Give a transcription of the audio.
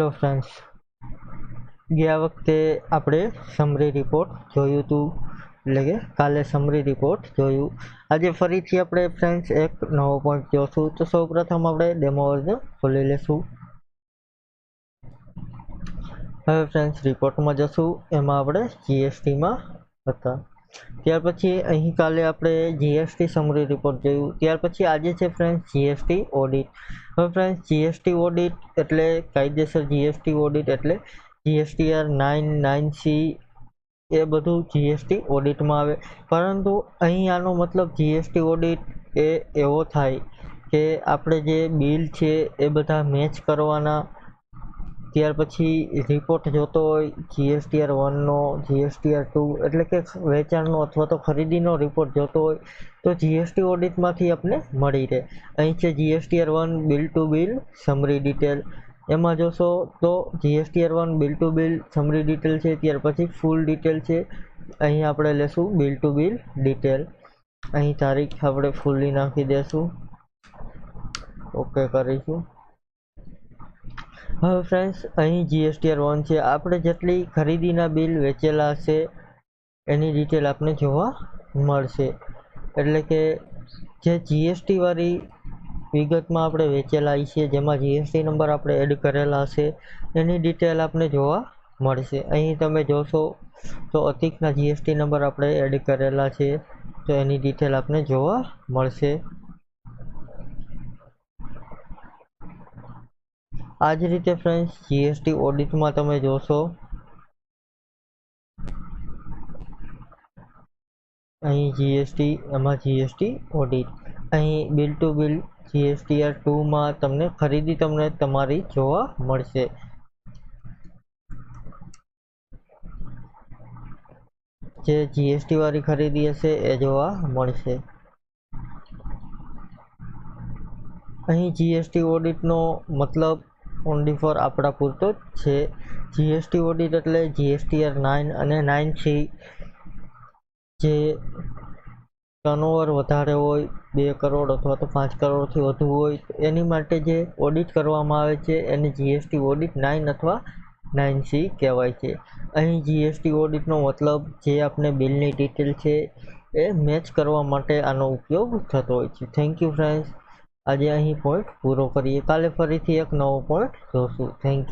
Hello friends, ગયા વખતે આપણે સમરી રિપોર્ટ જોયું હતું, એટલે કે કાલે સમરી રિપોર્ટ જોયું. આજે ફરીથી આપણે ફ્રેન્ડ્સ એક નવો પોઈન્ટ જોશું. તો સૌપ્રથમ આપણે ડેમો વર્ઝન ખોલી લેશું. હવે ફ્રેન્ડ્સ રિપોર્ટમાં જશું, એમાં આપણે જીએસટીમાં હતા. ત્યાર પછી અહીં કાલે આપણે જીએસટી સમરી રિપોર્ટ જોયું. ત્યાર પછી આજે છે ફ્રેન્ડ્સ જીએસટી ઓડિટ. હવે ફ્રેન્ડ્સ જીએસટી ઓડિટ એટલે કાયદેસર જીએસટી ઓડિટ એટલે જીએસટીઆર 9, 9C એ બધું જીએસટી ઓડિટમાં આવે. પરંતુ અહીં આનો મતલબ જીએસટી ઓડિટ એ એવો થાય કે આપણે જે બિલ છે એ બધા મેચ કરવાના. ત્યાર પછી રિપોર્ટ જોતો હોય જીએસટીઆર 1નો, જીએસટીઆર 2 એટલે કે વેચાણનો અથવા તો ખરીદીનો રિપોર્ટ જોતો હોય તો જીએસટી ઓડિટમાંથી આપણે મળી રહે. અહીં છે GSTR 1 bill to bill summary detail. એમાં જોશો તો GSTR 1 bill to bill summary detail છે. ત્યાર પછી ફૂલ ડિટેલ છે. અહીં આપણે લેશું બિલ ટુ બિલ ડિટેલ. અહીં તારીખ આપણે ફૂલની નાખી દેશું, ઓકે કરીશું. હવે ફ્રેન્ડ્સ અહીં જીએસટીઆર 1 છે. આપણે જેટલી ખરીદીના બિલ વેચેલા હશે એની ડિટેલ આપણે જોવા મળશે. એટલે કે જે જીએસટી વાળી વિગતમાં આપણે વેચેલા છીએ, જેમાં જીએસટી નંબર આપણે એડ કરેલા હશે એની ડિટેલ આપણે જોવા મળશે. અહીં તમે જોશો તો અતિકના જીએસટી નંબર આપણે એડ કરેલા છે તો એની ડિટેલ આપણે જોવા મળશે. આ જ રીતે ફ્રેન્ડ્સ જીએસટી ઓડિટમાં તમે જોશો, અહીં જીએસટી, એમાં જીએસટી ઓડિટ. અહીં બિલ ટુ બિલ જીએસટીઆર 2માં તમને ખરીદી તમને તમારી જોવા મળશે. જે જીએસટી વાળી ખરીદી હશે એ જોવા મળશે. અહીં જીએસટી ઓડિટનો મતલબ ઓનલી ફોર આપણા પૂરતો જ છે. જીએસટી ઓડિટ એટલે જીએસટીઆર 9 અને 9C જે ટર્નઓવર વધારે હોય, 2 કરોડ અથવા તો 5 કરોડથી વધુ હોય, એની માટે જે ઓડિટ કરવામાં આવે છે એને જીએસટી ઓડિટ 9 અથવા 9C કહેવાય છે. અહીં જીએસટી ઓડિટનો મતલબ જે આપણે બિલની ડિટેલ છે એ મેચ કરવા માટે આનો ઉપયોગ થતો હોય છે. Thank you friends. આજે અહીં પોઈન્ટ પૂરો કરીએ. કાલે ફરીથી એક નવો પોઈન્ટ જોશું. Thank you.